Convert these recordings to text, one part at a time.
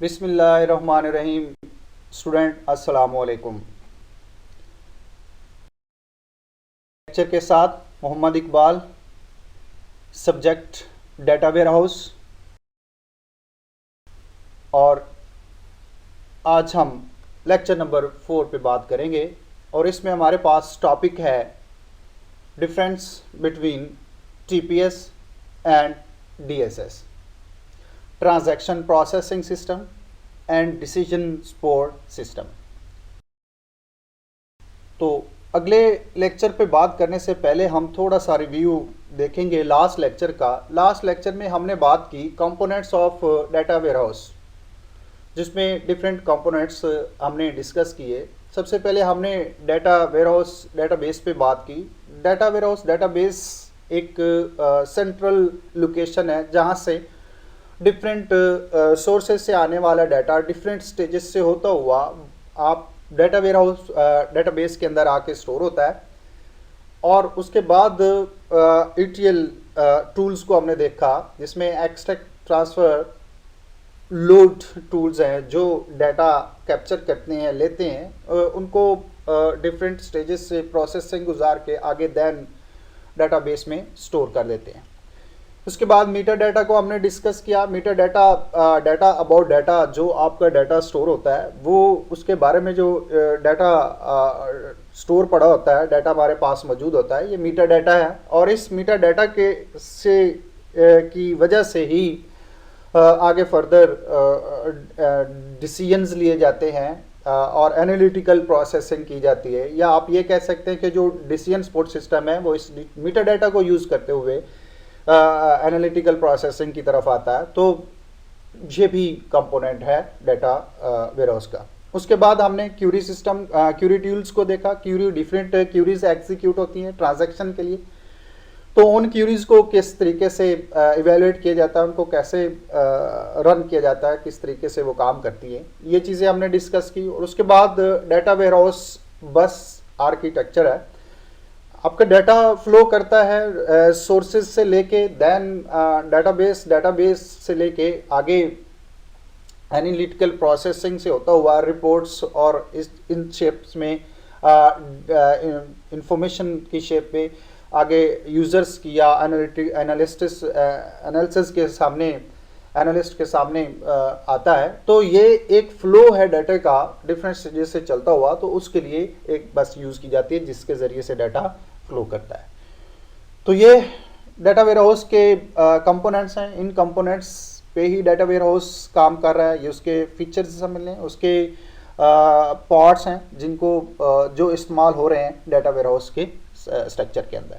बिस्मिल्लाहिर्रहमानिर्रहीम। स्टूडेंट अस्सलाम वालेकुम। लेक्चर के साथ Mohammad Iqbal, subject data warehouse. और आज हम लेक्चर नंबर 4 पे बात करेंगे और इसमें हमारे पास टॉपिक है difference between TPS and DSS, transaction processing system and decision support system. तो अगले लेक्चर पे बात करने से पहले हम थोड़ा सा रिव्यू देखेंगे लास्ट लेक्चर का। लास्ट लेक्चर में हमने बात की कंपोनेंट्स ऑफ डाटा वेयरहाउस, जिसमें डिफरेंट कंपोनेंट्स हमने डिस्कस किए। सबसे पहले हमने डाटा वेयरहाउस डेटाबेस पे बात की। डाटा वेयरहाउस डेटाबेस एक सेंट्रल लोकेशन है जहाँ से डिफरेंट सोर्सेज से आने वाला डाटा डिफरेंट स्टेजेस से होता हुआ आप डाटा वेयरहाउस डेटाबेस के अंदर आके स्टोर होता है। और उसके बाद ETL टूल्स को हमने देखा, जिसमें एक्सट्रैक्ट, ट्रांसफ़र, लोड टूल्स हैं जो डाटा कैप्चर करते हैं, लेते हैं, उनको डिफरेंट स्टेजेस से प्रोसेसिंग गुजार के आगे देन डाटाबेस में स्टोर कर देते हैं। उसके बाद मीटर डाटा को हमने डिस्कस किया। Meta data, data about data, जो आपका डाटा स्टोर होता है वो उसके बारे में जो डाटा स्टोर पड़ा होता है, डाटा हमारे पास मौजूद होता है, ये मीटर डाटा है। और इस मीटर डाटा के से की वजह से ही आगे फर्दर डिसीजंस लिए जाते हैं और एनालिटिकल प्रोसेसिंग की जाती है। या आप ये कह सकते हैं कि जो डिसीजन सपोर्ट सिस्टम है वो इस मीटर डाटा को यूज़ करते हुए एनालिटिकल प्रोसेसिंग की तरफ आता है। तो ये भी कंपोनेंट है डाटा वेयरहाउस का। उसके बाद हमने क्यूरी सिस्टम, क्यूरी टूल्स को देखा। क्यूरी, डिफरेंट क्यूरीज एग्जीक्यूट होती हैं ट्रांजैक्शन के लिए। तो उन क्यूरीज को किस तरीके से इवेलुएट किया जाता है, उनको कैसे रन किया जाता है, किस तरीके से वो काम करती है, ये चीज़ें हमने डिस्कस की। और उसके बाद डाटा वेयरहाउस बस आर्किटेक्चर है। आपका डाटा फ्लो करता है सोर्सेज से लेके देन डाटाबेस से लेके आगे एनालिटिकल प्रोसेसिंग से होता हुआ रिपोर्ट्स और इन शेप्स में इंफॉर्मेशन की शेप में आगे यूज़र्स की या एनालिसिस के सामने, एनालिस्ट के सामने आता है। तो ये एक फ्लो है डाटा का डिफरेंट स्टेजेस से चलता हुआ, तो उसके लिए एक बस यूज़ की जाती है जिसके ज़रिए से डाटा फ्लो करता है। तो ये डाटा वेयरहाउस के कंपोनेंट्स हैं। इन कंपोनेंट्स पे ही डाटा वेयरहाउस काम कर रहा है। ये उसके फीचर्स समझ लें, उसके पार्ट्स हैं जिनको जो इस्तेमाल हो रहे हैं डाटा वेयरहाउस के स्ट्रक्चर के अंदर।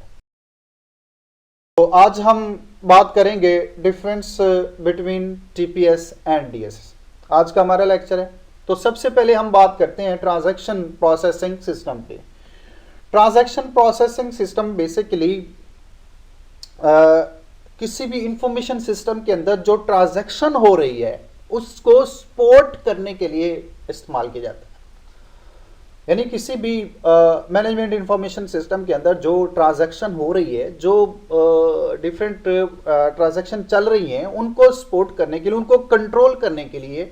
तो आज हम बात करेंगे difference between TPS and DSS. आज का हमारा लेक्चर है। तो सबसे पहले हम बात करते हैं ट्रांजैक्शन प्रोसेसिंग सिस्टम पे। ट्रांजैक्शन प्रोसेसिंग सिस्टम बेसिकली किसी भी इंफॉर्मेशन सिस्टम के अंदर जो ट्रांजैक्शन हो रही है उसको सपोर्ट करने के लिए इस्तेमाल किया जाता है। यानी किसी भी मैनेजमेंट इंफॉर्मेशन सिस्टम के अंदर जो ट्रांजैक्शन हो रही है, जो डिफरेंट ट्रांजैक्शन चल रही हैं, उनको सपोर्ट करने के लिए, उनको कंट्रोल करने के लिए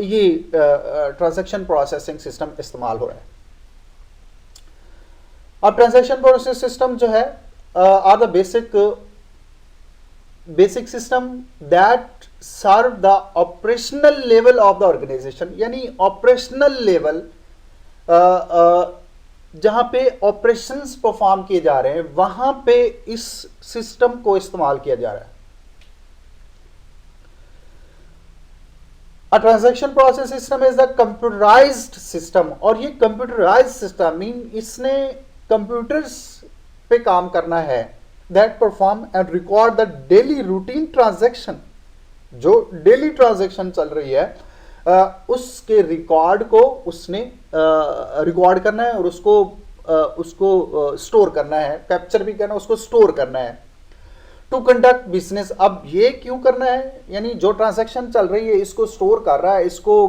ये ट्रांजैक्शन प्रोसेसिंग सिस्टम इस्तेमाल हो रहा है। अब ट्रांजैक्शन प्रोसेस सिस्टम जो है are the basic system that serve the operational level of the organisation. यानी ऑपरेशनल लेवल, जहां पे ऑपरेशंस परफॉर्म किए जा रहे हैं वहां पे इस सिस्टम को इस्तेमाल किया जा रहा है। A transaction process system is the computerized system। और ये computerized system मीन इसने कंप्यूटर्स पे काम करना है। that perform and record the daily routine transaction। जो डेली ट्रांजैक्शन चल रही है उसके रिकॉर्ड को उसने रिकॉर्ड करना है और उसको स्टोर करना है, कैप्चर भी करना है, उसको स्टोर करना है। To conduct business. अब ये क्यों करना है, यानी जो ट्रांजैक्शन चल रही है इसको स्टोर कर रहा है, इसको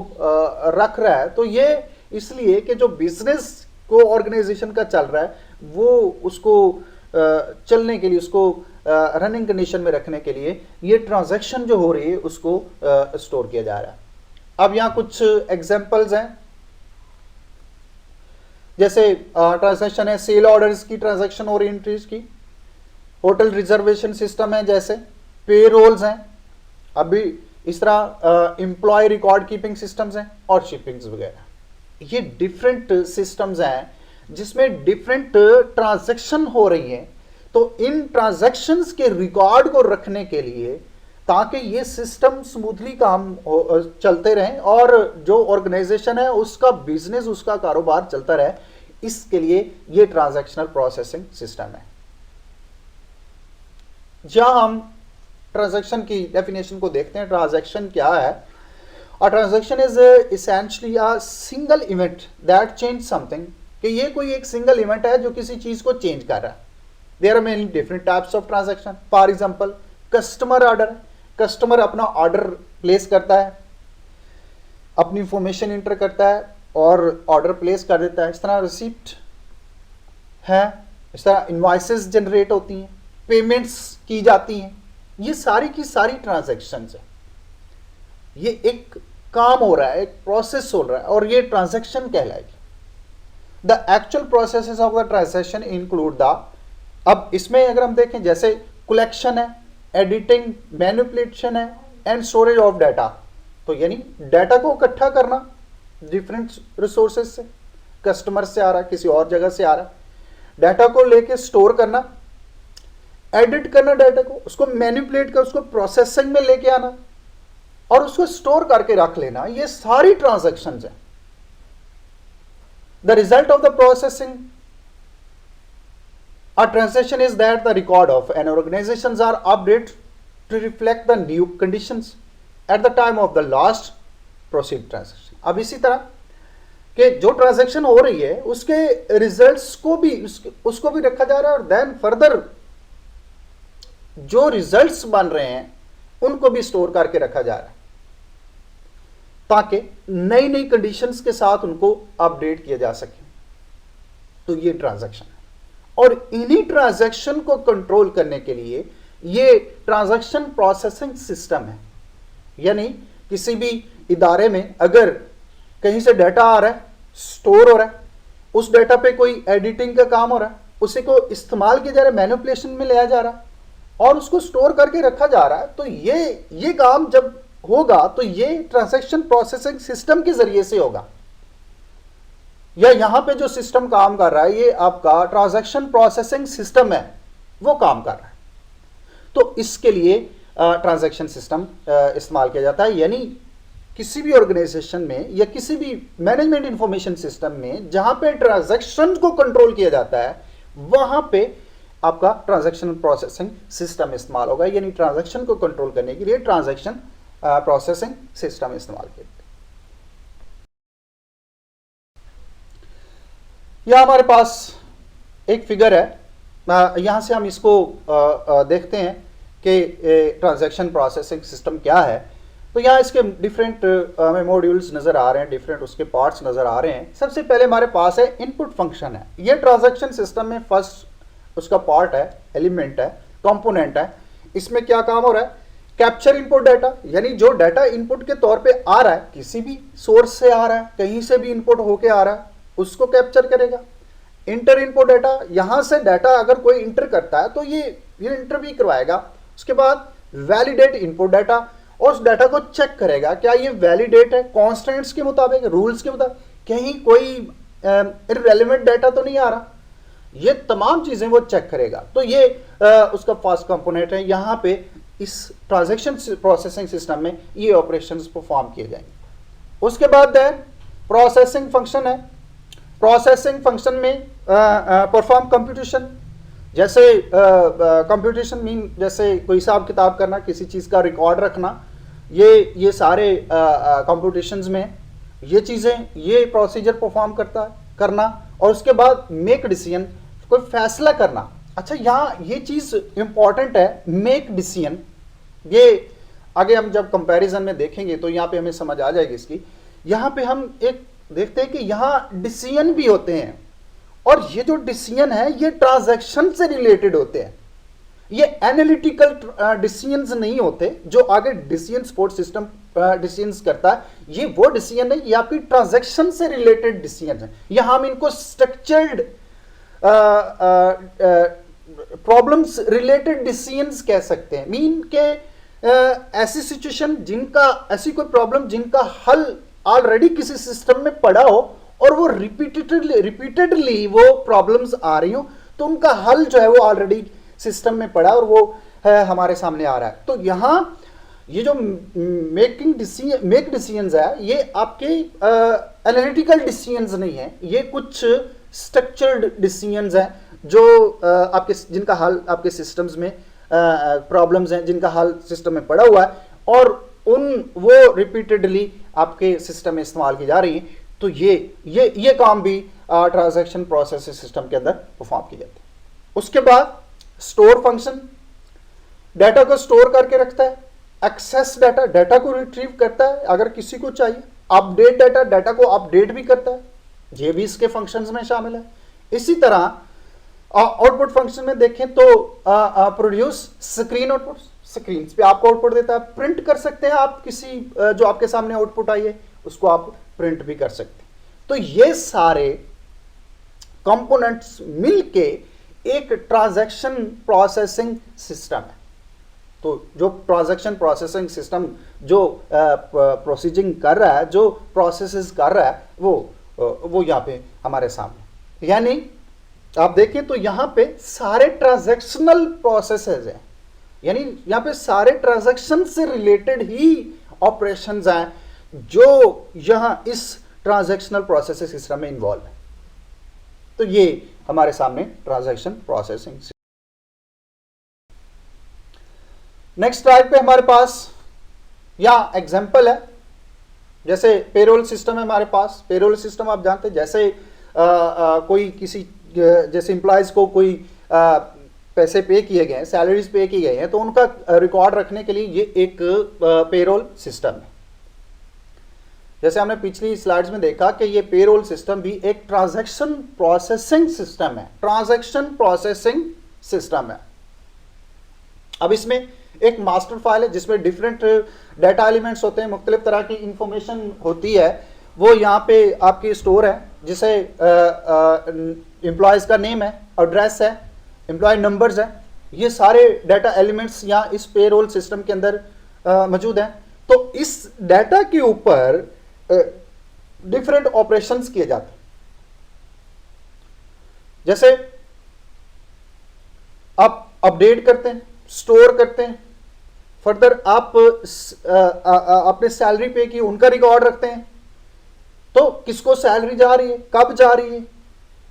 रख रहा है, तो ये इसलिए कि जो बिजनेस को ऑर्गेनाइजेशन का चल रहा है वो उसको चलने के लिए, उसको रनिंग कंडीशन में रखने के लिए ये ट्रांजैक्शन जो हो रही है उसको स्टोर किया जा रहा है। अब यहाँ कुछ एग्जांपल्स हैं, जैसे ट्रांजैक्शन है सेल ऑर्डर्स की, ट्रांजैक्शन हो रही है एंट्रीज की, होटल रिजर्वेशन सिस्टम है, जैसे पे रोल्स हैं, अभी इस तरह एम्प्लॉय रिकॉर्ड कीपिंग सिस्टम्स हैं और शिपिंग्स वगैरह। ये डिफरेंट सिस्टम्स हैं जिसमें डिफरेंट ट्रांजैक्शन हो रही हैं। तो इन ट्रांजैक्शंस के रिकॉर्ड को रखने के लिए, ताकि ये सिस्टम स्मूथली काम चलते रहें और जो ऑर्गेनाइजेशन है उसका बिजनेस, उसका कारोबार चलता रहे, इसके लिए ये ट्रांजैक्शनल प्रोसेसिंग सिस्टम है। जहां हम ट्रांजैक्शन की डेफिनेशन को देखते हैं, ट्रांजैक्शन क्या है? A transaction is essentially a single event that change something, कि ये कोई एक सिंगल इवेंट है जो किसी चीज को चेंज कर रहा है। There are many different types of transaction. For example customer order, customer अपना ऑर्डर प्लेस करता है, अपनी इंफॉर्मेशन इंटर करता है और ऑर्डर प्लेस कर देता है। इस तरह रिसिप्ट है, इस तरह इनवॉइसेस जनरेट होती हैं, पेमेंट्स की जाती हैं। ये सारी की सारी ट्रांजैक्शंस है। ये एक काम हो रहा है, एक प्रोसेस हो रहा है और ये ट्रांजैक्शन कहलाएगी। The actual processes of the transaction include the, अब इसमें अगर हम देखें जैसे कलेक्शन है, एडिटिंग, मैनिपुलेशन है एंड स्टोरेज ऑफ डाटा। तो यानी डाटा को इकट्ठा करना डिफरेंट रिसोर्सेज से, कस्टमर से आ रहा है, किसी और जगह से आ रहा है, डाटा को लेके स्टोर करना, एडिट करना डाटा को, उसको मैनिपुलेट कर उसको प्रोसेसिंग में लेके आना और उसको स्टोर करके रख लेना। ये सारी ट्रांजैक्शंस हैं। The result of the processing a transaction is that the record of an organizations are updated to reflect the new conditions at the time of the last proceed transaction। अब इसी तरह कि जो ट्रांजैक्शन हो रही है उसके रिजल्ट्स को भी उसको भी रखा जा रहा है और देन फर्दर जो रिजल्ट्स बन रहे हैं उनको भी स्टोर करके रखा जा रहा है, ताकि नई नई कंडीशंस के साथ उनको अपडेट किया जा सके। तो ये ट्रांजैक्शन है और इन्हीं ट्रांजैक्शन को कंट्रोल करने के लिए ये ट्रांजैक्शन प्रोसेसिंग सिस्टम है। यानी किसी भी इदारे में अगर कहीं से डाटा आ रहा है, स्टोर हो रहा है, उस डाटा पे कोई एडिटिंग का काम हो रहा है, उसी को इस्तेमाल किया जा रहा है, मैनिपुलेशन में लिया जा रहा है और उसको स्टोर करके रखा जा रहा है। तो ये काम जब होगा तो ये ट्रांजैक्शन प्रोसेसिंग सिस्टम के जरिए से होगा। या यहां पे जो सिस्टम काम कर रहा है ये आपका ट्रांजैक्शन प्रोसेसिंग सिस्टम है, वो काम कर रहा है। तो इसके लिए ट्रांजैक्शन सिस्टम इस्तेमाल किया जाता है। यानी किसी भी ऑर्गेनाइजेशन में या किसी भी मैनेजमेंट इंफॉर्मेशन सिस्टम में जहां पे ट्रांजैक्शन को कंट्रोल किया जाता है वहां पे आपका ट्रांजैक्शन प्रोसेसिंग सिस्टम इस्तेमाल होगा। यानी ट्रांजैक्शन को कंट्रोल करने के लिए ट्रांजैक्शन प्रोसेसिंग सिस्टम इस्तेमाल किया। यह हमारे पास एक फिगर है, यहां से हम इसको देखते हैं कि ट्रांजैक्शन प्रोसेसिंग सिस्टम क्या है। तो यहाँ इसके डिफरेंट हमें मॉड्यूल्स नज़र आ रहे हैं, डिफरेंट उसके पार्ट्स नज़र आ रहे हैं। सबसे पहले हमारे पास है इनपुट फंक्शन है। ये ट्रांजैक्शन सिस्टम में फर्स्ट उसका पार्ट है, एलिमेंट है, कंपोनेंट है। इसमें क्या काम हो रहा है? कैप्चर इनपुट डाटा, यानी जो डाटा इनपुट के तौर पे आ रहा है, किसी भी सोर्स से आ रहा है, कहीं से भी इनपुट होके आ रहा है, उसको कैप्चर करेगा। इंटर इनपुट डाटा, यहां से डाटा अगर कोई इंटर करता है तो ये इंटर भी करवाएगा। उसके बाद वैलिडेट इनपुट डाटा, और उस डाटा को चेक करेगा क्या ये वैलिडेट है, कॉन्स्टेंट्स के मुताबिक, रूल्स के मुताबिक, कहीं कोई इररेलेवेंट डाटा तो नहीं आ रहा। ये तमाम चीजें वो चेक करेगा। तो ये उसका फर्स्ट कंपोनेंट है। यहां पे इस ट्रांजैक्शन प्रोसेसिंग सिस्टम में ये ऑपरेशंस परफॉर्म किए जाएंगे। उसके बाद प्रोसेसिंग फंक्शन है। प्रोसेसिंग फंक्शन में परफॉर्म कंप्यूटेशन, जैसे कंप्यूटेशन मीन जैसे कोई हिसाब किताब करना, किसी चीज़ का रिकॉर्ड रखना, ये सारे कंप्यूटेशंस में ये चीज़ें, ये प्रोसीजर परफॉर्म करना। और उसके बाद मेक डिसीजन, कोई फैसला करना। अच्छा, यहाँ ये चीज़ इंपॉर्टेंट है, मेक डिसीजन। ये आगे हम जब कंपैरिजन में देखेंगे तो यहाँ पे हमें समझ आ जाएगी इसकी। यहाँ पे हम एक देखते हैं कि यहाँ डिसीजन भी होते हैं और ये जो डिसीजन है ये ट्रांजैक्शन से रिलेटेड होते हैं। ये एनालिटिकल डिसीजंस नहीं होते जो आगे डिसीजन सपोर्ट सिस्टम डिसीजंस करता है। ये वो डिसीजन है, ये आपकी ट्रांजैक्शन से रिलेटेड डिसीजन है। यहां हम इनको स्ट्रक्चर्ड प्रॉब्लम्स रिलेटेड डिसीजंस कह सकते हैं। मीन के ऐसी सिचुएशन जिनका, ऐसी कोई प्रॉब्लम जिनका हल ऑलरेडी किसी सिस्टम में पड़ा हो और वो रिपीटेडली वो प्रॉब्लम्स आ रही हो, तो उनका हल जो है वो ऑलरेडी सिस्टम में पड़ा और वो है हमारे सामने आ रहा है। तो यहां ये जो मेक डिसीजंस है, ये आपके एनालिटिकल डिसीजंस नहीं है, ये कुछ स्ट्रक्चर्ड डिसीजंस हैं जो आपके, जिनका हल आपके सिस्टम्स में प्रॉब्लम्स हैं जिनका हल सिस्टम में पड़ा हुआ है और वो रिपीटेडली आपके सिस्टम में इस्तेमाल की जा रही है। तो ये काम भी ट्रांजैक्शन प्रोसेसिंग सिस्टम के अंदर परफॉर्म की जाती है। उसके बाद स्टोर फंक्शन डाटा को स्टोर करके रखता है, एक्सेस डाटा को रिट्रीव करता है अगर किसी को चाहिए, अपडेट डाटा को अपडेट भी करता है, ये भी इसके फंक्शंस में शामिल है। इसी तरह आउटपुट फंक्शन में देखें तो प्रोड्यूस स्क्रीन आउटपुट, स्क्रीन पे आपको आउटपुट देता है। प्रिंट कर सकते हैं आप किसी जो आपके सामने आउटपुट आई है उसको आप प्रिंट भी कर सकते हैं। तो ये सारे कंपोनेंट्स मिलके एक ट्रांजैक्शन प्रोसेसिंग सिस्टम है। तो जो ट्रांजैक्शन प्रोसेसिंग सिस्टम जो प्रोसीजिंग कर रहा है, जो प्रोसेसेस कर रहा है, वो यहाँ पे हमारे सामने, यानी आप देखें तो यहाँ पे सारे ट्रांजैक्शनल प्रोसेसेस हैं, यानी यहाँ पे सारे ट्रांजैक्शन से रिलेटेड ही ऑपरेशंस हैं जो यहाँ इस ट्रांजैक्शनल प्रोसेसिंग सिस्टम में इन्वॉल्व है। तो ये हमारे सामने ट्रांजैक्शन प्रोसेसिंग। नेक्स्ट टाइप पे हमारे पास या एग्जांपल है, जैसे पेरोल सिस्टम है हमारे पास। पेरोल सिस्टम आप जानते हैं, जैसे कोई किसी, जैसे एम्प्लॉयज को कोई पैसे पे किए गए हैं, सैलरीज पे की गई हैं, तो उनका रिकॉर्ड रखने के लिए ये एक पेरोल सिस्टम है। जैसे हमने पिछली स्लाइड्स में देखा कि ये पेरोल सिस्टम भी एक ट्रांजैक्शन प्रोसेसिंग सिस्टम है, ट्रांजैक्शन प्रोसेसिंग सिस्टम है। अब इसमें एक मास्टर फाइल है जिसमें डिफरेंट डाटा एलिमेंट्स होते हैं, मुख्तलिफ तरह की इंफॉर्मेशन होती है, वो यहाँ पे आपकी स्टोर है, जिसे एम्प्लॉयज का नेम है, एड्रेस है, एम्प्लॉय नंबर्स है, ये सारे डाटा एलिमेंट्स यहाँ इस पेरोल सिस्टम के अंदर मौजूद हैं। तो इस डाटा के ऊपर डिफरेंट ऑपरेशंस किए जाते हैं। जैसे आप अपडेट करते हैं, स्टोर करते हैं, फर्दर आप अपने सैलरी पे की उनका रिकॉर्ड रखते हैं, तो किसको सैलरी जा रही है, कब जा रही है,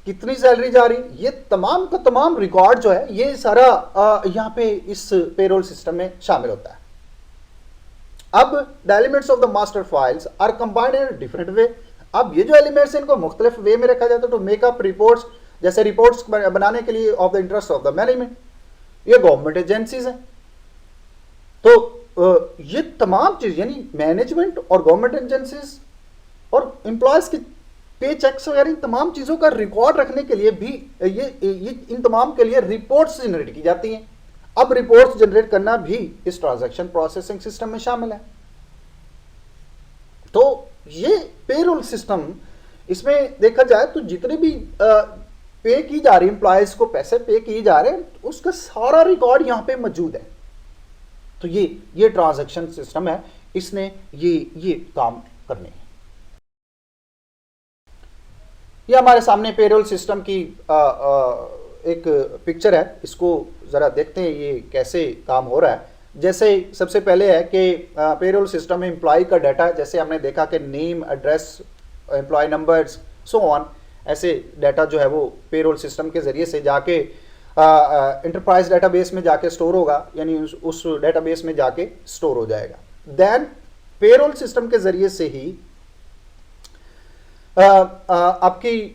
कितनी सैलरी जा रही है, ये तमाम का तमाम रिकॉर्ड जो है ये सारा यहाँ पे इस पेरोल सिस्टम में शामिल होता है। अब the elements of the master files are combined in different way. अब ये जो एलिमेंट्स हैं इनको मुख्तलिफ वे में रखा जाता है टू मेकअप रिपोर्ट्स, जैसे रिपोर्ट्स बनाने के लिए of the interest of the management, ये गवर्नमेंट एजेंसीज हैं। तो ये तमाम चीज, यानी मैनेजमेंट और गवर्नमेंट एजेंसीज और एम्प्लॉयज के पे चेक्स वगैरह, इन तमाम चीजों का रिकॉर्ड रखने के लिए भी ये इन तमाम के लिए रिपोर्ट्स जनरेट की जाती हैं। अब रिपोर्ट्स जनरेट करना भी इस ट्रांजैक्शन प्रोसेसिंग सिस्टम में शामिल है। तो ये पेरोल सिस्टम, इसमें देखा जाए तो जितने भी पे की जा रही, एम्प्लॉयज को पैसे पे किए जा रहे हैं, उसका सारा रिकॉर्ड यहां पे मौजूद है। तो ये ट्रांजैक्शन सिस्टम है, इसने ये काम करने हैं। ये हमारे सामने पेरोल सिस्टम की एक पिक्चर है, इसको ज़रा देखते हैं ये कैसे काम हो रहा है। जैसे सबसे पहले है कि पेरोल सिस्टम में एम्प्लॉय का डाटा, जैसे हमने देखा कि name, address, employee numbers, so on, ऐसे डाटा जो है वो पेरोल सिस्टम के ज़रिए से जाके इंटरप्राइज डाटाबेस में जाके स्टोर होगा, यानी उस डाटाबेस में जाके स्टोर हो जाएगा। देन पेरोल सिस्टम के ज़रिए से ही आपकी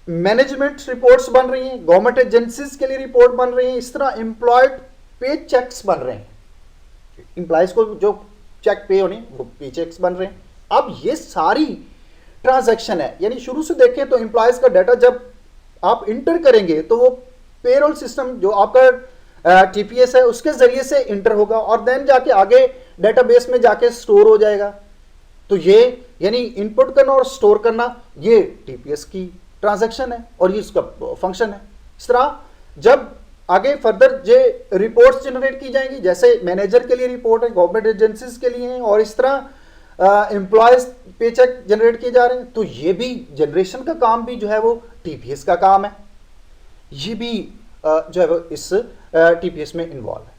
मैनेजमेंट रिपोर्ट्स बन रही हैं, गवर्नमेंट एजेंसीज के लिए रिपोर्ट बन रही हैं, इस तरह एम्प्लॉयड पे चेक्स बन रहे हैं, एम्प्लॉयज को जो चेक पे होने वो पे चेक्स बन रहे हैं। अब ये सारी ट्रांजैक्शन है, यानी शुरू से देखें तो एम्प्लॉयज का डाटा जब आप इंटर करेंगे तो वो पेरोल सिस्टम जो आपका टीपीएस है उसके जरिए से इंटर होगा और देन जाके आगे डेटाबेस में जाके स्टोर हो जाएगा। तो ये यानी इनपुट करना और स्टोर करना ये टीपीएस की ट्रांजैक्शन है और ये इसका फंक्शन है। इस तरह जब आगे फर्दर ये रिपोर्ट्स जनरेट की जाएंगी, जैसे मैनेजर के लिए रिपोर्ट है, गवर्नमेंट एजेंसीज के लिए है, और इस तरह एम्प्लॉयज पे चेक जनरेट किए जा रहे हैं, तो ये भी जनरेशन का काम भी जो है वो टीपीएस का काम है। ये भी जो है वो इस टीपीएस में इन्वॉल्व है।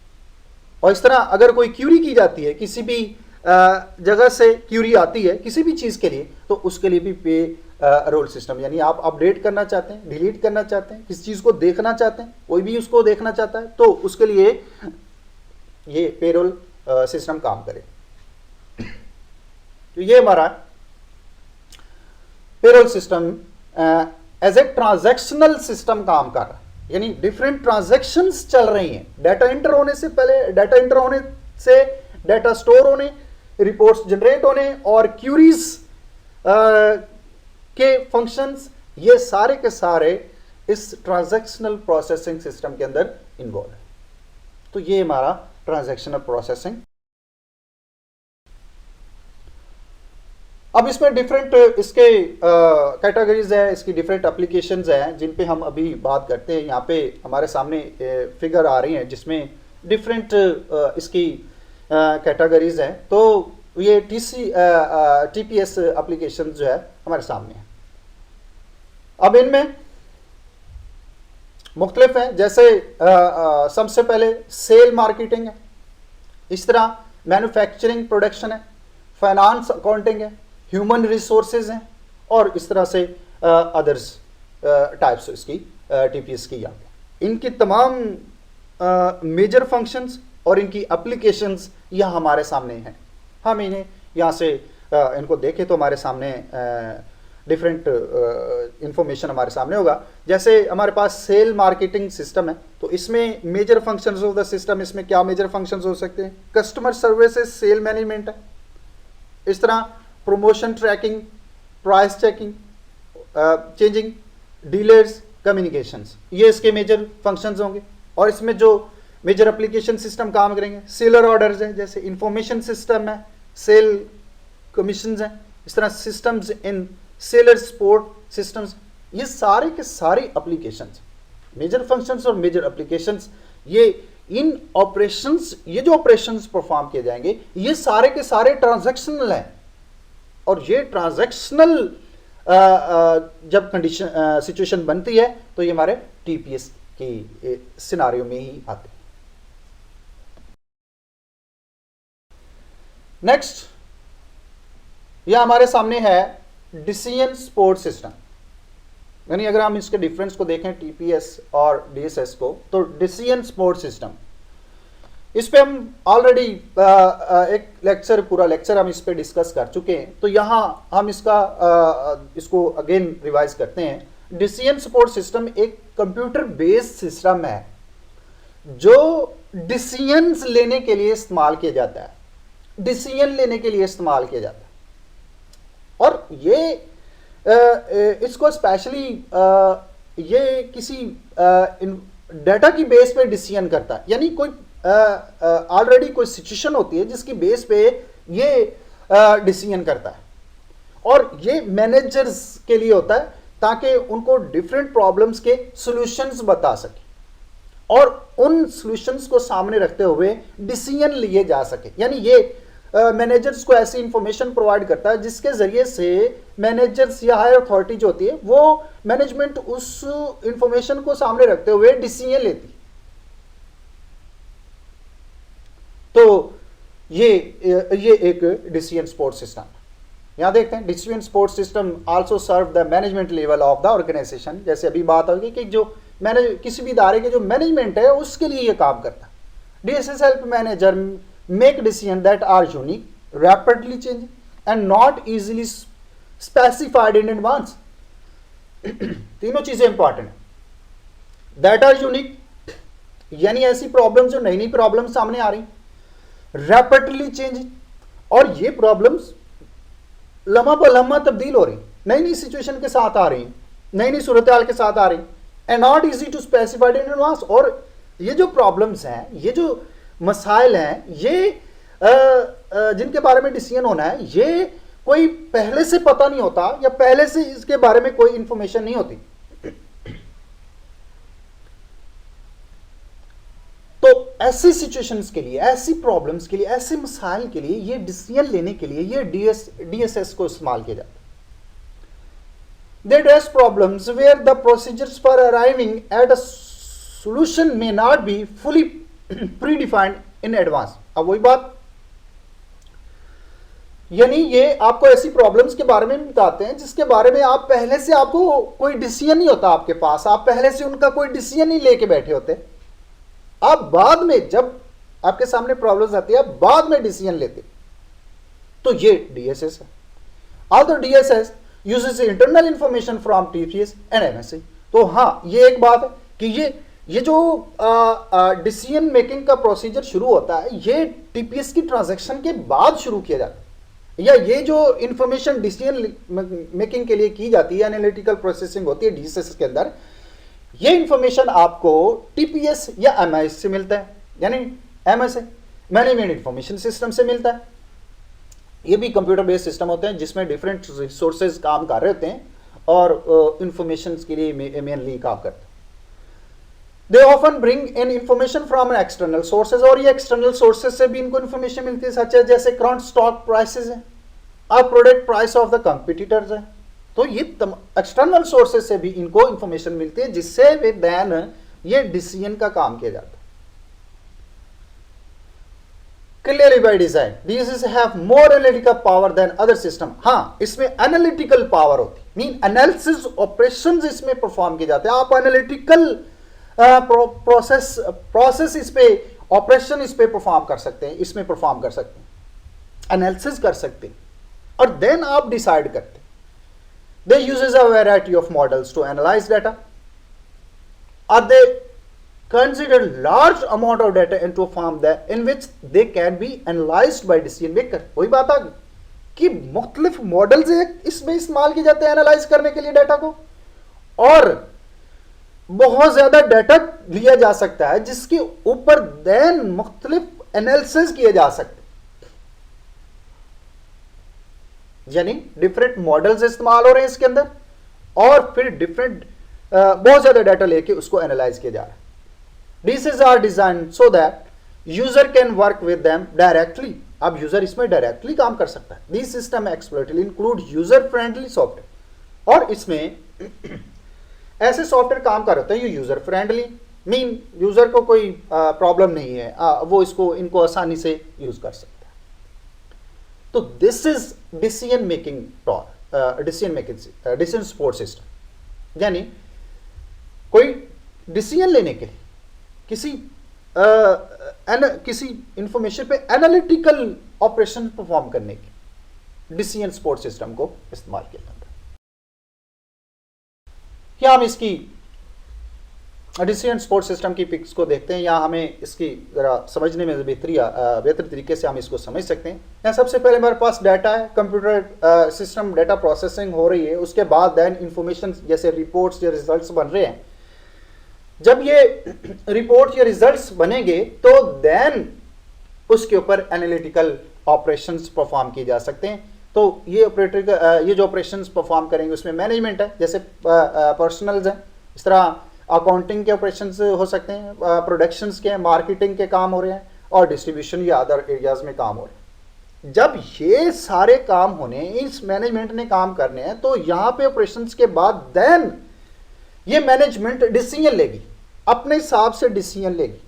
और इस तरह अगर कोई क्यूरी की जाती है, किसी भी जगह से क्यूरी आती है किसी भी चीज़ के लिए, तो उसके लिए भी पे रोल सिस्टम, यानी आप अपडेट करना चाहते हैं, डिलीट करना चाहते हैं, किसी चीज़ को देखना चाहते हैं, कोई भी उसको देखना चाहता है, तो उसके लिए ये पेरोल सिस्टम काम करे। तो ये हमारा payroll system as a transactional system काम कर रहा है, यानी डिफरेंट ट्रांजैक्शंस चल रही हैं। डाटा इंटर होने से पहले, डाटा इंटर होने से डाटा स्टोर होने, रिपोर्ट्स जनरेट होने और क्यूरीज के फंक्शंस, ये सारे के सारे इस ट्रांजैक्शनल प्रोसेसिंग सिस्टम के अंदर इन्वॉल्व है। तो ये हमारा ट्रांजैक्शनल प्रोसेसिंग। अब इसमें डिफरेंट इसके कैटेगरीज है, इसकी डिफरेंट एप्लीकेशंस हैं जिन पे हम अभी बात करते हैं। यहाँ पे हमारे सामने फिगर आ रही हैं जिसमें डिफरेंट इसकी कैटेगरीज हैं। तो ये टीपीएस एप्लीकेशन जो है हमारे सामने है। अब इनमें मुख्तलिफ हैं, जैसे सबसे पहले सेल मार्केटिंग है, इस तरह मैन्युफैक्चरिंग प्रोडक्शन है, फाइनेंस अकाउंटिंग है, ह्यूमन रिसोर्सेज हैं, और इस तरह से अदर्स टाइप्स इसकी टीपीएस की यहाँ पे। इनकी तमाम मेजर फंक्शंस और इनकी एप्लीकेशंस यहाँ हमारे सामने हैं। हम इन्हें यहाँ से इनको देखें तो हमारे सामने डिफरेंट इंफॉर्मेशन हमारे सामने होगा। जैसे हमारे पास सेल मार्केटिंग सिस्टम है, तो इसमें major functions of the system, इसमें क्या मेजर फंक्शंस हो सकते हैं? कस्टमर सर्विसेज, सेल मैनेजमेंट है, इस तरह promotion tracking, price checking, changing, dealers communications, ये इसके मेजर फंक्शंस होंगे। और इसमें जो मेजर एप्लीकेशन सिस्टम काम करेंगे, सेलर ऑर्डर्स हैं, जैसे इंफॉर्मेशन सिस्टम है, सेल कमीशंस हैं, इस तरह systems in seller support systems, ये सारे के सारे एप्लीकेशंस, मेजर फंक्शंस और मेजर एप्लीकेशंस, ये इन ऑपरेशंस, ये जो ऑपरेशंस परफॉर्म किए जाएंगे ये सारे के सारे ट्रांजैक्शनल हैं। और ये ट्रांजैक्शनल जब कंडीशन सिचुएशन बनती है तो ये हमारे टीपीएस की सिनारियो में ही आते हैं। नेक्स्ट, यह हमारे सामने है डिसीजन सपोर्ट सिस्टम। यानी अगर हम इसके डिफरेंस को देखें टीपीएस और डीएसएस को, तो डिसीजन सपोर्ट सिस्टम, इस पे हम ऑलरेडी एक लेक्चर, पूरा लेक्चर हम इस पे डिस्कस कर चुके हैं। तो यहाँ हम इसको अगेन रिवाइज करते हैं। डिसीजन सपोर्ट सिस्टम एक कंप्यूटर बेस्ड सिस्टम है जो डिसीजंस लेने के लिए इस्तेमाल किया जाता है, डिसीजन लेने के लिए इस्तेमाल किया जाता है। और ये इसको स्पेशली ये किसी डाटा की बेस पे डिसीजन करता है, यानी कोई ऑलरेडी कोई सिचुएशन होती है जिसकी बेस पे ये डिसीजन करता है। और ये मैनेजर्स के लिए होता है ताकि उनको डिफरेंट प्रॉब्लम्स के सॉल्यूशंस बता सके और उन सॉल्यूशंस को सामने रखते हुए डिसीजन लिए जा सके। यानी ये मैनेजर्स को ऐसी इंफॉर्मेशन प्रोवाइड करता है जिसके जरिए से मैनेजर्स या हायर अथॉरिटी जो होती है वो मैनेजमेंट उस इंफॉर्मेशन को सामने रखते हुए डिसीजन लेती है। तो ये एक डिसीजन सपोर्ट सिस्टम है। यहां देखते हैं, decision support system also serve the management level of the organisation. जैसे अभी बात होगी कि जो किसी भी इदारे के जो मैनेजमेंट है उसके लिए ये काम करता है। DSS help manager make decision that are unique, rapidly change and not easily specified in advance. तीनों चीजें इंपॉर्टेंट है। दैट आर यूनिक, यानी ऐसी प्रॉब्लम जो नई नई प्रॉब्लम सामने आ रही, रैपिडली चेंज, और ये प्रॉब्लम्स लम्हा पर लम्हा तब्दील हो रही, नई नई सिचुएशन के साथ आ रही, नई नई सूरत हाल के साथ आ रही, and not easy to specified in advance, और ये जो प्रॉब्लम्स हैं, ये जो मसाइल हैं, ये जिनके बारे में डिसीजन होना है, ये कोई पहले से पता नहीं होता या पहले से इसके बारे में कोई इंफॉर्मेशन नहीं होती। तो ऐसी सिचुएशंस के लिए, ऐसी प्रॉब्लम्स के लिए, ऐसे मसाइल के लिए ये डिसीजन लेने के लिए ये डीएसएस को इस्तेमाल किया जाता है। They address problems where the procedures for arriving at a solution may not be fully predefined in advance। अब वही बात, यानी ये आपको ऐसी प्रॉब्लम्स के बारे में बताते हैं जिसके बारे में आप पहले से, आपको कोई डिसीजन नहीं होता आपके पास, आप पहले से उनका कोई डिसीजन नहीं लेके बैठे होते, आप बाद में जब आपके सामने प्रॉब्लम्स आती है आप बाद में डिसीजन लेते। तो ये डीएसएस है। Although DSS uses internal information from TPS and MSA। तो हाँ, ये एक बात है कि ये जो डिसीजन मेकिंग का प्रोसीजर शुरू होता है, ये टीपीएस की ट्रांजैक्शन के बाद शुरू किया जाता है, या ये जो इंफॉर्मेशन डिसीजन मेकिंग के लिए की जाती है, एनालिटिकल प्रोसेसिंग होती है डीएसएस के अंदर, ये इंफॉर्मेशन आपको टीपीएस या एमआईएस से मिलता है, यानी एमएसए मैनेजमेंट इंफॉर्मेशन सिस्टम से मिलता है। ये भी कंप्यूटर बेस्ड सिस्टम होते हैं जिसमें डिफरेंट रिसोर्सेज काम कर रहे होते हैं और इंफॉर्मेशन के लिए मेनली काम करते हैं। They often bring in information from external sources, और ये एक्सटर्नल सोर्सेज से भी इनको इंफॉर्मेशन मिलती है, सच है जैसे करंट स्टॉक प्राइसेस है, और product price of the competitors है। तो ये एक्सटर्नल सोर्सेज से भी इनको इंफॉर्मेशन मिलती है, जिससे वे देन ये डिसीजन का काम किया जाता है। Clearly by design, DSS have more analytical power than other system। हाँ, इसमें एनालिटिकल पावर होती है, मीन एनालिसिस ऑपरेशंस इसमें परफॉर्म किए जाते हैं। आप एनालिटिकल प्रोसेस इस पे, ऑपरेशन इस पे परफॉर्म कर सकते हैं, इसमें परफॉर्म कर सकते हैं, एनालिसिस कर सकते हैं, और देन आप डिसाइड करते हैं। They uses a variety of models to analyse data, और they consider large amount of data into a form that in which they can be analyzed by decision maker। वही बात आ गई कि मुख्तलिफ मॉडल्स इसमें इस्तेमाल किए जाते हैं एनालाइज करने के लिए डाटा को, और बहुत ज्यादा डाटा लिया जा सकता है जिसके ऊपर देन मुख्तलिफ एनालिसिस किए जा सकते हैं, यानी डिफरेंट मॉडल्स इस्तेमाल हो रहे हैं इसके अंदर, और फिर डिफरेंट बहुत ज्यादा डाटा लेके उसको एनालाइज किया जा रहा है। DSS are designed so that user can work with them directly। अब यूजर इसमें डायरेक्टली काम कर सकता है। These system exploitably include user friendly software, और इसमें ऐसे सॉफ्टवेयर काम कर रहे हैं ये यूजर फ्रेंडली, मीन यूजर को कोई प्रॉब्लम नहीं है, वो इनको आसानी से यूज कर सकता है। तो this is decision making decision support system, यानी कोई डिसीजन लेने के लिए किसी इंफॉर्मेशन पे एनालिटिकल ऑपरेशन परफॉर्म करने के डिसीजन सपोर्ट सिस्टम को इस्तेमाल किया जाता है। क्या हम इसकी डिसीजन सपोर्ट सिस्टम की पिक्स को देखते हैं, या हमें इसकी जरा समझने में बेहतर तरीके से हम इसको समझ सकते हैं। यहाँ सबसे पहले हमारे पास डाटा है, कंप्यूटर सिस्टम डाटा प्रोसेसिंग हो रही है, उसके बाद देन इंफॉर्मेशन जैसे रिपोर्ट्स या रिजल्ट्स बन रहे हैं। जब ये रिपोर्ट या रिजल्ट्स बनेंगे तो देन उसके ऊपर एनालिटिकल ऑपरेशंस परफॉर्म किए जा सकते हैं। तो ये जो ऑपरेशंस परफॉर्म करेंगे उसमें मैनेजमेंट है, जैसे पर्सनल्स हैं, इस तरह अकाउंटिंग के ऑपरेशंस हो सकते हैं, प्रोडक्शंस के, मार्केटिंग के काम हो रहे हैं, और डिस्ट्रीब्यूशन या अदर एरियाज में काम हो रहे हैं। जब ये सारे काम होने, इस मैनेजमेंट ने काम करने हैं, तो यहाँ पे ऑपरेशंस के बाद देन ये मैनेजमेंट डिसीजन लेगी, अपने हिसाब से डिसीजन लेगी,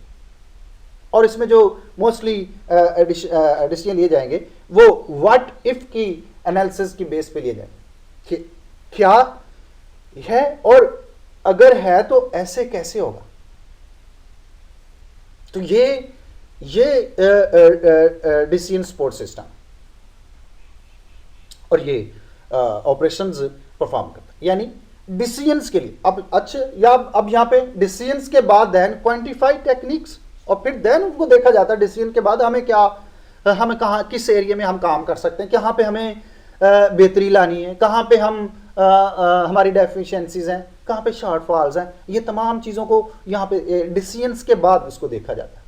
और इसमें जो मोस्टली डिसीजन लिए जाएंगे वो व्हाट इफ की एनालिसिस की बेस पे लिए जाएंगे, क्या है और अगर है तो ऐसे कैसे होगा। तो ये डिसीजन सपोर्ट सिस्टम और ये ऑपरेशंस परफॉर्म करता है, यानी डिसीजंस के लिए। अब यहाँ पे डिसीजंस के बाद देन क्वांटिफाई टेक्निक्स, और फिर देन उनको देखा जाता है डिसीजन के बाद हमें कहाँ किस एरिया में हम काम कर सकते हैं, कहाँ पे हमें बेहतरी लानी है, कहाँ पे हमारी डेफिशिएंसीज हैं, कहाँ पे शॉर्टफॉल्स हैं, ये तमाम चीज़ों को यहाँ पे डिसीजंस के बाद उसको देखा जाता है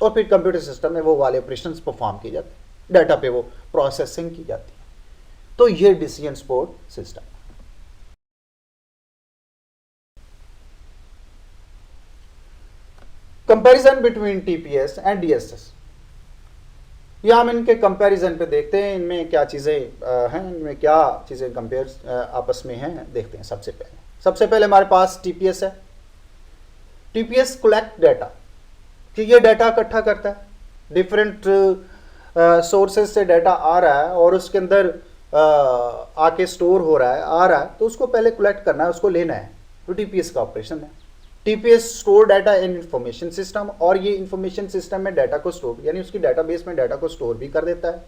और फिर कंप्यूटर सिस्टम में वो वाले ऑपरेशंस परफॉर्म किए जाते हैं, डाटा पे वो प्रोसेसिंग की जाती है। तो ये decision support system. Comparison between TPS and DSS, ये हम इनके कंपैरिजन पे देखते हैं, इनमें क्या चीज़ें हैं, इनमें क्या चीज़ें कंपेयर आपस में हैं, देखते हैं। सबसे पहले हमारे पास टीपीएस है। टीपीएस कलेक्ट डाटा, कि ये डाटा इकट्ठा करता है, डिफरेंट सोर्सेज से डाटा आ रहा है और उसके अंदर आके स्टोर हो रहा है, आ रहा है, तो उसको पहले कलेक्ट करना है, उसको लेना है, तो टीपीएस का ऑपरेशन है। TPS store data in information system, और ये इंफॉर्मेशन सिस्टम में डाटा को स्टोर, यानी उसकी डाटाबेस में डाटा को स्टोर भी कर देता है।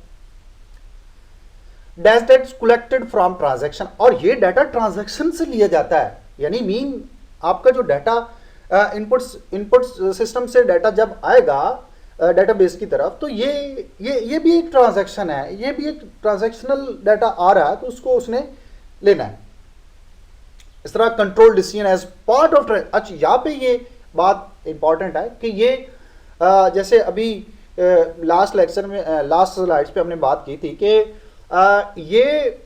डाटा कलेक्टेड फ्रॉम ट्रांजैक्शन, और ये डाटा ट्रांजैक्शन से लिया जाता है, यानी मीन आपका जो डाटा इनपुट सिस्टम से डाटा जब आएगा डाटाबेस की तरफ, तो ये भी एक ट्रांजैक्शन है, ये भी एक ट्रांजैक्शनल डाटा आ रहा है, तो उसको उसने लेना है। इस तरह control decision as part of. अच्छा, यहाँ पे ये बात इंपॉर्टेंट है कि ये जैसे अभी लास्ट लेक्चर में, लास्ट स्लाइड्स पे हमने बात की थी कि ये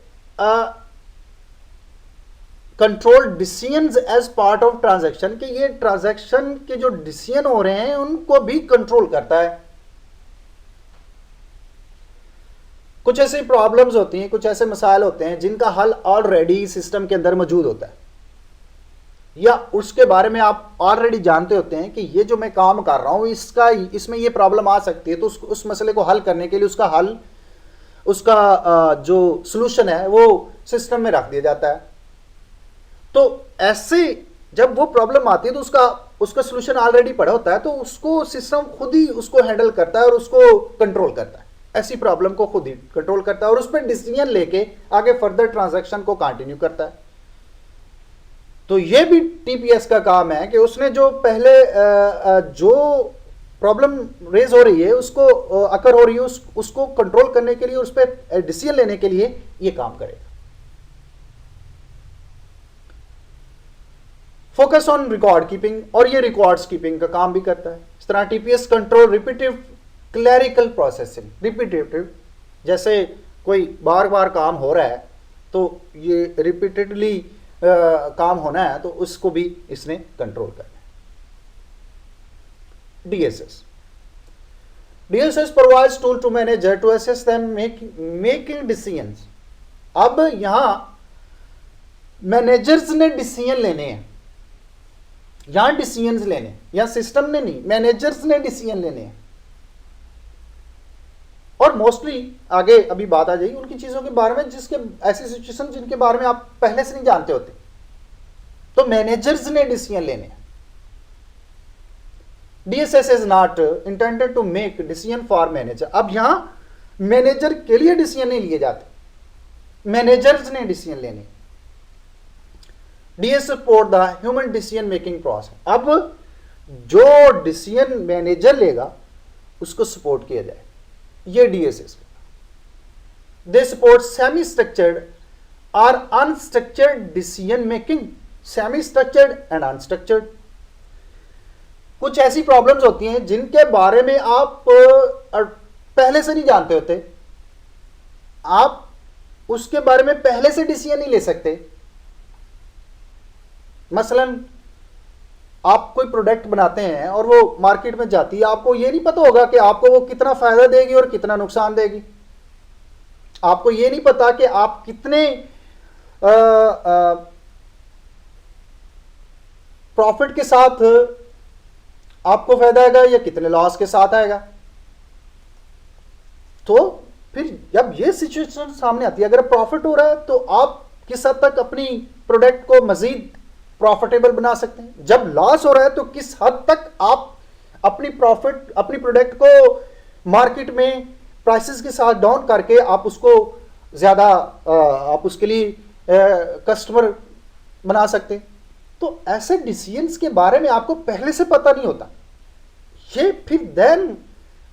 control decisions as part of transaction, कि ये ट्रांजैक्शन के जो डिसीजन हो रहे हैं उनको भी कंट्रोल करता है। कुछ ऐसी प्रॉब्लम्स होती हैं, कुछ ऐसे मसाइल होते हैं जिनका हल ऑलरेडी सिस्टम के अंदर मौजूद होता है, या उसके बारे में आप ऑलरेडी जानते होते हैं कि ये जो मैं काम कर रहा हूं इसमें ये प्रॉब्लम आ सकती है, तो उस मसले को हल करने के लिए उसका जो सॉल्यूशन है वो सिस्टम में रख दिया जाता है। तो ऐसे जब वो प्रॉब्लम आती है तो उसका सॉल्यूशन ऑलरेडी पड़ा होता है, तो उसको सिस्टम खुद ही उसको हैंडल करता है और उसको कंट्रोल करता है, ऐसी प्रॉब्लम को खुद ही कंट्रोल करता है और उस पर डिसीजन लेके आगे फर्दर ट्रांजैक्शन को कंटिन्यू करता है। तो ये भी टीपीएस का काम है कि उसने जो पहले जो प्रॉब्लम रेज हो रही है, उसको अकर हो रही है, उसको कंट्रोल करने के लिए, उस पर डिसीजन लेने के लिए ये काम करेगा। फोकस ऑन रिकॉर्ड कीपिंग, और ये रिकॉर्ड्स कीपिंग का काम भी करता है। इस तरह TPS control repetitive clerical processing, repetitive, जैसे कोई बार बार काम हो रहा है तो ये रिपीटेडली काम होना है, तो उसको भी इसने कंट्रोल करना है। DSS provides tool to manager to assess them making decisions. अब यहां मैनेजर्स ने डिसीजन लेने हैं, यहां डिसीजंस लेने, या सिस्टम ने नहीं, मैनेजर्स ने डिसीजन लेने हैं। और मोस्टली आगे अभी बात आ जाएगी उनकी चीजों के बारे में, जिसके ऐसी सिचुएशन जिनके बारे में आप पहले से नहीं जानते होते, तो मैनेजर्स ने डिसीजन लेने। DSS is not intended to make decision for manager. अब यहां मैनेजर के लिए डिसीजन नहीं लिए जाते, मैनेजर्स ने डिसीजन लेने। DS support the human decision making process. अब जो डिसीजन मैनेजर लेगा उसको सपोर्ट किया जाए, ये DSS. They support semi structured और unstructured decision making, semi structured and unstructured. कुछ ऐसी प्रॉब्लम्स होती हैं जिनके बारे में आप पहले से नहीं जानते होते, आप उसके बारे में पहले से डिसीजन नहीं ले सकते। मसलन आप कोई प्रोडक्ट बनाते हैं और वो मार्केट में जाती है, आपको ये नहीं पता होगा कि आपको वो कितना फायदा देगी और कितना नुकसान देगी। आपको ये नहीं पता कि आप कितने प्रॉफिट के साथ आपको फायदा आएगा या कितने लॉस के साथ आएगा। तो फिर जब ये सिचुएशन सामने आती है, अगर प्रॉफिट हो रहा है तो आप किस हद तक अपनी प्रोडक्ट को मजीद प्रॉफिटेबल बना सकते हैं, जब लॉस हो रहा है तो किस हद तक आप अपनी प्रोडक्ट को मार्केट में प्राइसेस के साथ डाउन करके आप उसको ज्यादा आप उसके लिए कस्टमर बना सकते। तो ऐसे डिसीजंस के बारे में आपको पहले से पता नहीं होता, ये फिर देन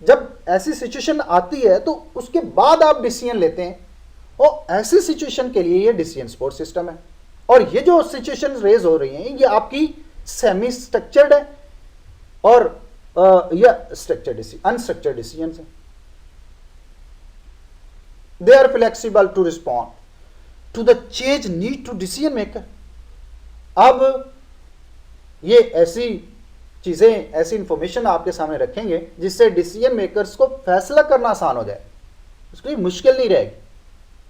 जब ऐसी सिचुएशन आती है तो उसके बाद आप डिसीजन लेते हैं, और ऐसी सिचुएशन के लिए ये डिसीजन सपोर्ट सिस्टम है। और ये जो सिचुएशन रेज हो रही हैं ये आपकी सेमी स्ट्रक्चर्ड है और या स्ट्रक्चर्ड अनस्ट्रक्चर्ड डिसीजन है। They are flexible to respond to the change need to decision maker. अब ये ऐसी चीजें, ऐसी इंफॉर्मेशन आपके सामने रखेंगे जिससे डिसीजन मेकर्स को फैसला करना आसान हो जाए, उसके लिए मुश्किल नहीं रहेगी,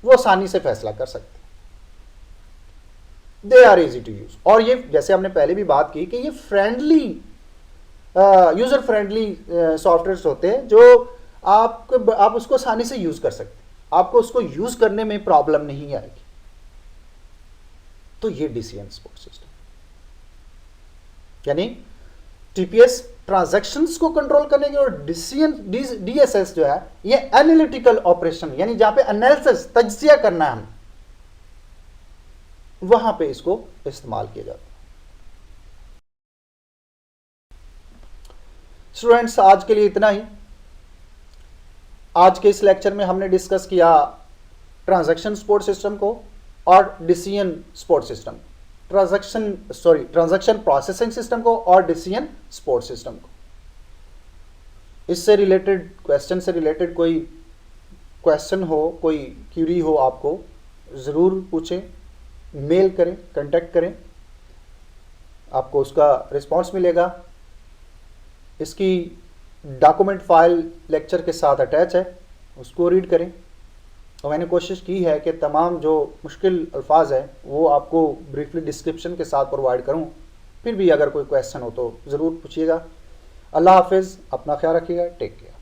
वो आसानी से फैसला कर सकते। They are easy to use, और ये जैसे हमने पहले भी बात की कि ये फ्रेंडली, यूजर फ्रेंडली सॉफ्टवेयर होते हैं जो आप उसको आसानी से यूज कर सकते, आपको उसको यूज करने में प्रॉब्लम नहीं आएगी। तो ये डिसीजन सपोर्ट सिस्टम यानी टीपीएस ट्रांजैक्शंस को कंट्रोल करने के, और डिसीजन डीएसएस जो है ये एनालिटिकल ऑपरेशन, यानी जहां पे एनालिसिस तज्जिया करना है हम, वहां पे इसको इस्तेमाल किया जाता है। स्टूडेंट्स, आज के लिए इतना ही। आज के इस लेक्चर में हमने डिस्कस किया ट्रांजैक्शन सपोर्ट सिस्टम को और decision support system, transaction processing system को और डिसीजन सपोर्ट सिस्टम को। इससे रिलेटेड, क्वेश्चन से रिलेटेड कोई क्वेश्चन हो, कोई क्यूरी हो, आपको ज़रूर पूछें, मेल करें, कांटेक्ट करें, आपको उसका रिस्पांस मिलेगा। इसकी डॉक्यूमेंट फाइल लेक्चर के साथ अटैच है, उसको रीड करें। तो मैंने कोशिश की है कि तमाम जो मुश्किल अल्फाज हैं वो आपको ब्रीफली डिस्क्रिप्शन के साथ प्रोवाइड करूं। फिर भी अगर कोई क्वेश्चन हो तो ज़रूर पूछिएगा। अल्लाह हाफिज़, अपना ख्याल रखिएगा, टेक केयर।